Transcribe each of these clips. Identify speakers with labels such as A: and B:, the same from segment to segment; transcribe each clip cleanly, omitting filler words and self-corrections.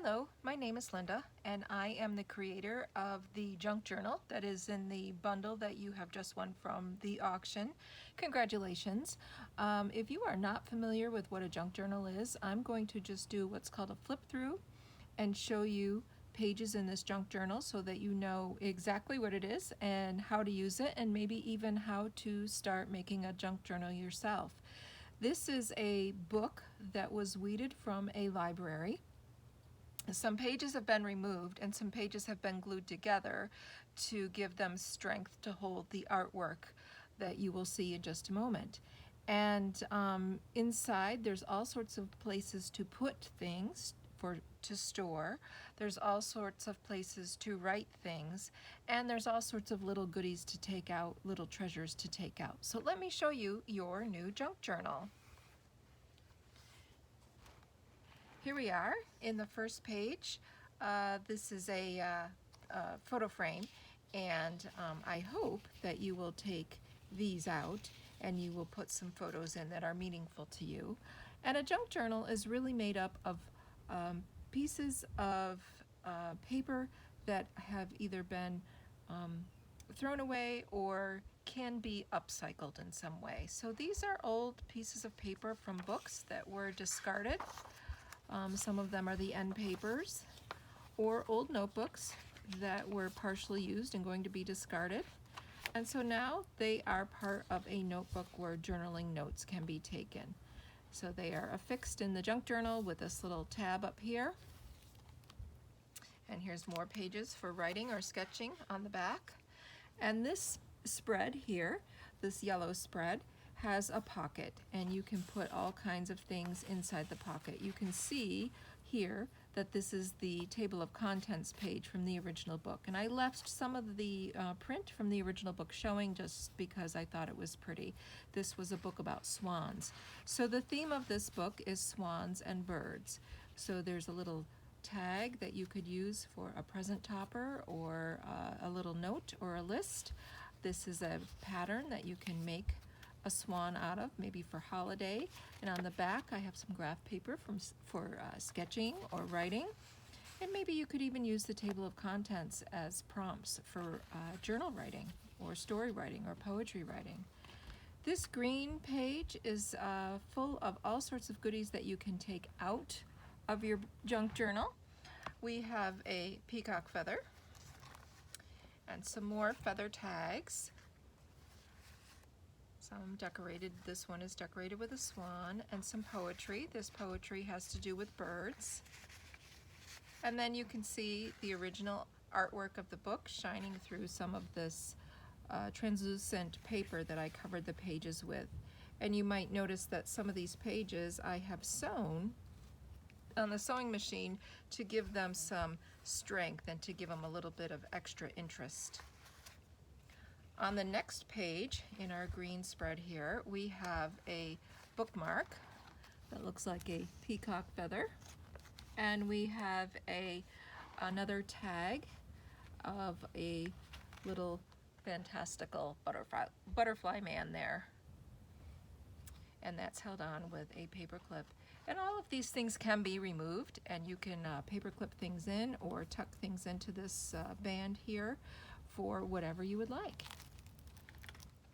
A: Hello, my name is Linda, and I am the creator of the junk journal that is in the bundle that you have just won from the auction. Congratulations. If you are not familiar with what a junk journal is, I'm going to just do what's called a flip through and show you pages in this junk journal so that you know exactly what it is and how to use it, and maybe even how to start making a junk journal yourself. This is a book that was weeded from a library. Some pages have been removed and some pages have been glued together to give them strength to hold the artwork that you will see in just a moment. And inside there's all sorts of places to put things to store. There's all sorts of places to write things, and there's all sorts of little goodies to take out, little treasures to take out. So let me show you your new junk journal. Here we are in the first page. This is a photo frame, and I hope that you will take these out and you will put some photos in that are meaningful to you. And a junk journal is really made up of pieces of paper that have either been thrown away or can be upcycled in some way. So these are old pieces of paper from books that were discarded. Some of them are the end papers, or old notebooks that were partially used and going to be discarded. And so now they are part of a notebook where journaling notes can be taken. So they are affixed in the junk journal with this little tab up here. And here's more pages for writing or sketching on the back. And this spread here, this yellow spread, has a pocket, and you can put all kinds of things inside the pocket. You can see here that this is the table of contents page from the original book, and I left some of the print from the original book showing just because I thought it was pretty. This was a book about swans. So the theme of this book is swans and birds. So there's a little tag that you could use for a present topper or a little note or a list. This is a pattern that you can make a swan out of, maybe for holiday. And on the back I have some graph paper for sketching or writing. And maybe you could even use the table of contents as prompts for journal writing or story writing or poetry writing. This green page is full of all sorts of goodies that you can take out of your junk journal. We have a peacock feather and some more feather tags. Some decorated, this one is decorated with a swan, and some poetry. This poetry has to do with birds. And then you can see the original artwork of the book shining through some of this translucent paper that I covered the pages with. And you might notice that some of these pages I have sewn on the sewing machine to give them some strength and to give them a little bit of extra interest. On the next page in our green spread here, we have a bookmark that looks like a peacock feather, and we have another tag of a little fantastical butterfly man there, and that's held on with a paper clip. And all of these things can be removed, and you can paper clip things in or tuck things into this band here for whatever you would like.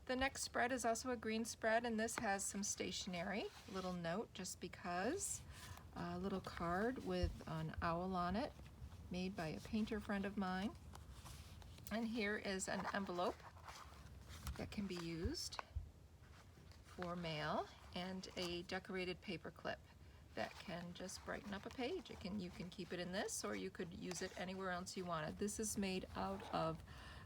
A: The next spread is also a green spread, and this has some stationery, little note just because, a little card with an owl on it, made by a painter friend of mine. And here is an envelope that can be used for mail, and a decorated paper clip that can just brighten up a page. You can keep it in this, or you could use it anywhere else you wanted. This is made out of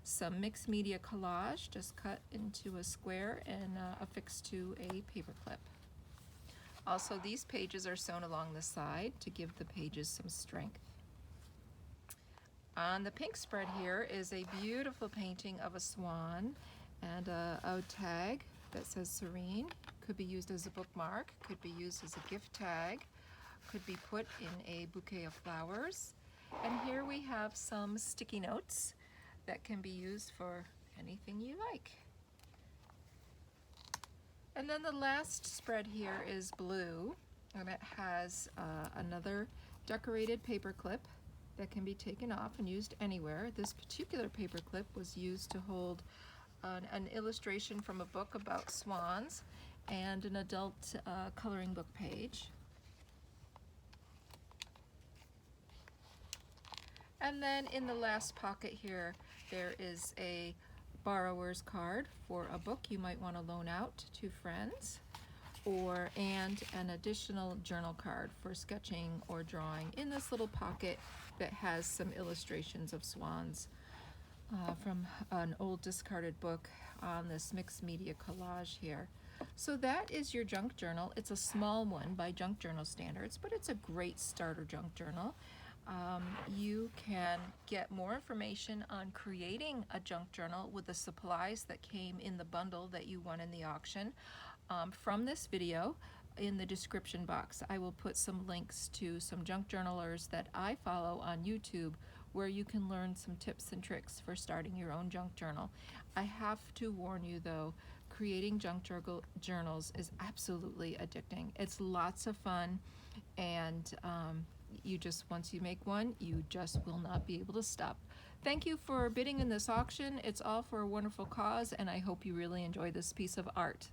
A: some mixed media collage, just cut into a square and affixed to a paper clip. Also, these pages are sewn along the side to give the pages some strength. On the pink spread here is a beautiful painting of a swan and a tag that says Serene. Could be used as a bookmark, could be used as a gift tag, could be put in a bouquet of flowers. And here we have some sticky notes that can be used for anything you like. And then the last spread here is blue, And it has another decorated paper clip that can be taken off and used anywhere. This particular paper clip was used to hold an illustration from a book about swans and an adult coloring book page. And then in the last pocket here, there is a borrower's card for a book you might want to loan out to friends, and an additional journal card for sketching or drawing in this little pocket that has some illustrations of swans from an old discarded book on this mixed media collage here. So that is your junk journal. It's a small one by junk journal standards, but it's a great starter junk journal. You can get more information on creating a junk journal with the supplies that came in the bundle that you won in the auction from this video. In the description box, I will put some links to some junk journalers that I follow on YouTube where you can learn some tips and tricks for starting your own junk journal. I have to warn you though, creating junk journals is absolutely addicting. It's lots of fun, and once you make one, you just will not be able to stop. Thank you for bidding in this auction. It's all for a wonderful cause, and I hope you really enjoy this piece of art.